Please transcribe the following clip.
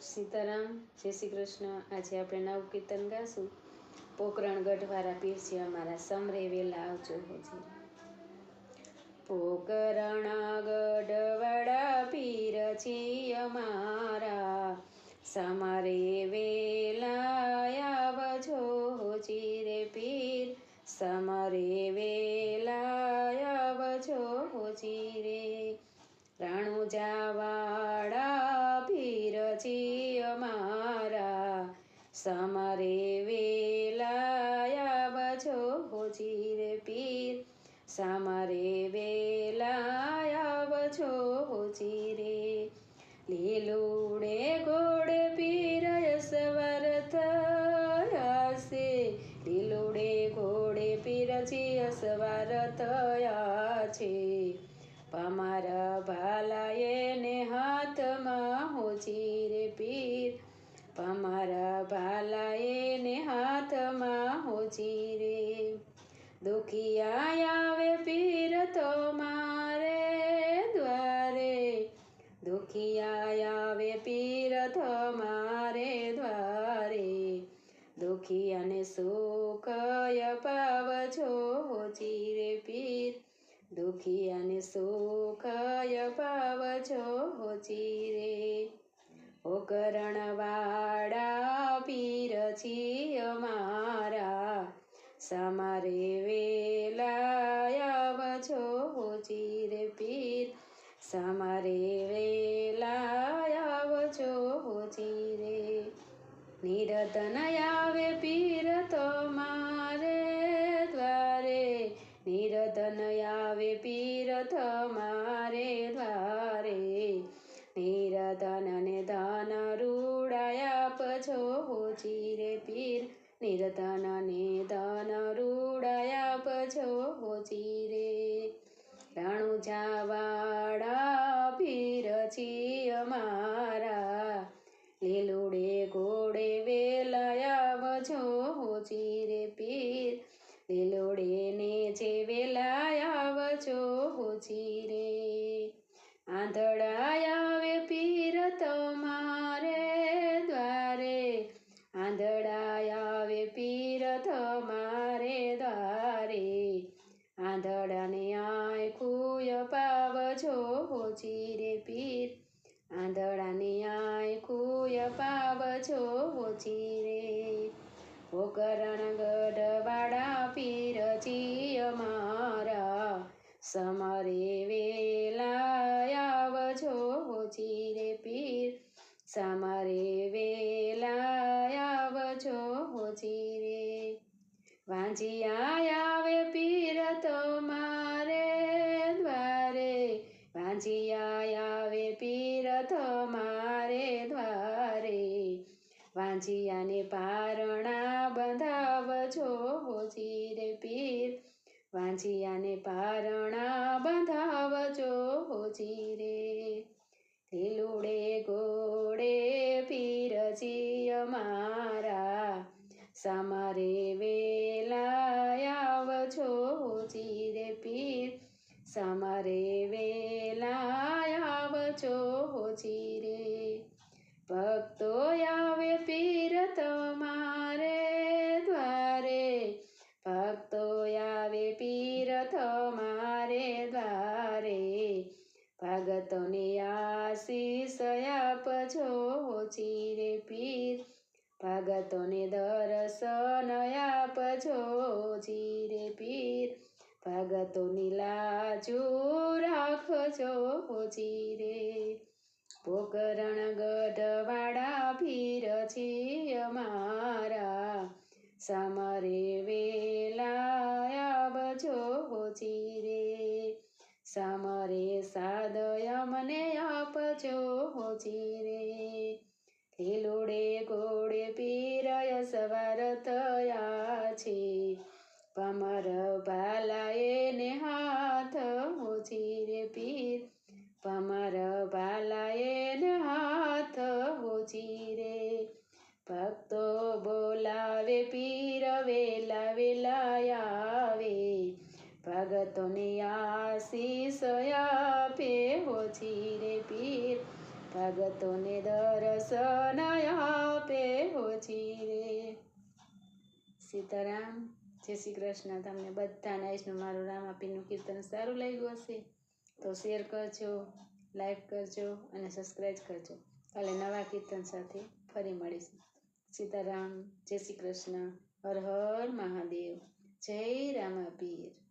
સીતારામ, જય શ્રી કૃષ્ણ. આજે આપણે નવ કીર્તન ગાશું. પોકરણ ગઢવાળા પીર છે અમારા, સમરે વેલા આવજો હોજી. પોકરણ ગઢવાળા પીર છે અમારા, સમરે વેલા આવજો હોજી રે પીર, સમરે વેલા આવજો હોજી રે. રાણુજાવાળા પીર છે અમારા, સમરે વેલા આવજો હોજી રે પીર, સમરે વેલા આવજો હોજી રે. લીલુડે ઘોડે પીર સવાર થયા છે, લીલુડે ઘોડે પીર સવાર થયા છે. અમારા ભાલાએ ને હાથમાં હોજી રે પીર, અમારા ભાલાએ ને હાથમાં હોજી રે. દુખિયા આવે પીર તો મારે દ્વારે, દુખિયા આવે પીર તો મારે દ્વારે, દુખિયાને સુખ અપાવજો હોજી રે પીર, દુખિયાને સુખ અપાવજો હોજી રે. પોકરણવાળા પીર છે અમારા, સમરે વેલા આવજો હોજી રે પીર, સમરે વેલા આવજો હોજી રે. નિરતન આવે પીર તો મારે દ્વારે, નિરતન આવે પીર તમારે દ્વારે, નિરતન ને ધન રૂડાયા આપજો હોજી રે પીર, નિરતન ને ધન રૂડાયા આપજો હોજી રે. રાણુજાવાળા પીર છે અમારા, લીલુડે ઘોડે વેલા આવજો હોજી રે પીર, લીલુડે ને જે વેલા આવજો હોજી રે. આંધળા આવે પીર તમારે દ્વારે, આંધળા આવે પીર તમારે દ્વારે, આંધળાને આંખું અપાવજો હોજી રે પીર, આંધળાને આંખું અપાવજો હોજી રે. પોકરણ ગઢવાળા પીર છે અમારા, સમરે વેલા આવજો હોજી રે પીર, સમરે વેલા આવજો હોજી રે. વાંજિયા આવે પીર તમારે દ્વારે, વાંજિયા આવે પીર તમારે દ્વારે, વાંજિયાને પારણા બંધાવજો હોજી રે પીર, વાંજિયાને પારણા બંધાવજો હોજી રે. લીલુડે ઘોડે પીર છે અમારા, સમરે વેલા આવજો હોજી રે પીર, સમરે વેલા આવજો હોજી રે. ભક્તો આવે પીર તમારે દ્વારે, ભક્તો આવે પીર તમારે દ્વારે, ભગતોને આશીષ આપજો હોજી રે પીર, ભગતોને દર્શન આપજો હોજી રે પીર, ભગતોની લાજુ રાખજો હોજી રે. પોકરણ ગઢવાળા પીર છે અમારા, સમરે વેલા આવજો હોજી રે, સમરે સાદય મને આપજો હોજી રે. લીલુડે ઘોડે પીર સવાર થયા છે, પમર ભાલાએ ને હાથ હોજી રે પીર, પમર ભાલાએ ને હાથ હોજી રે. ભક્તો બોલાવે પીર વેલા વેલા આવે, ભગતોને આશીષ આપે હોજી રે પીર, ભગતોને દર્શન આપે હોજી રે. સીતારામ. જય શ્રી કૃષ્ણ. તમને બધાને આજનું મારું રામાપીરનું કીર્તન સારું લાગ્યું હશે તો શેર કરજો, લાઈક કરજો અને સબસ્ક્રાઈબ કરજો. કાલે નવા કીર્તન સાથે ફરી મળીશું. સીતારામ. જય શ્રી કૃષ્ણ. હર હર મહાદેવ. જય રામાપીર.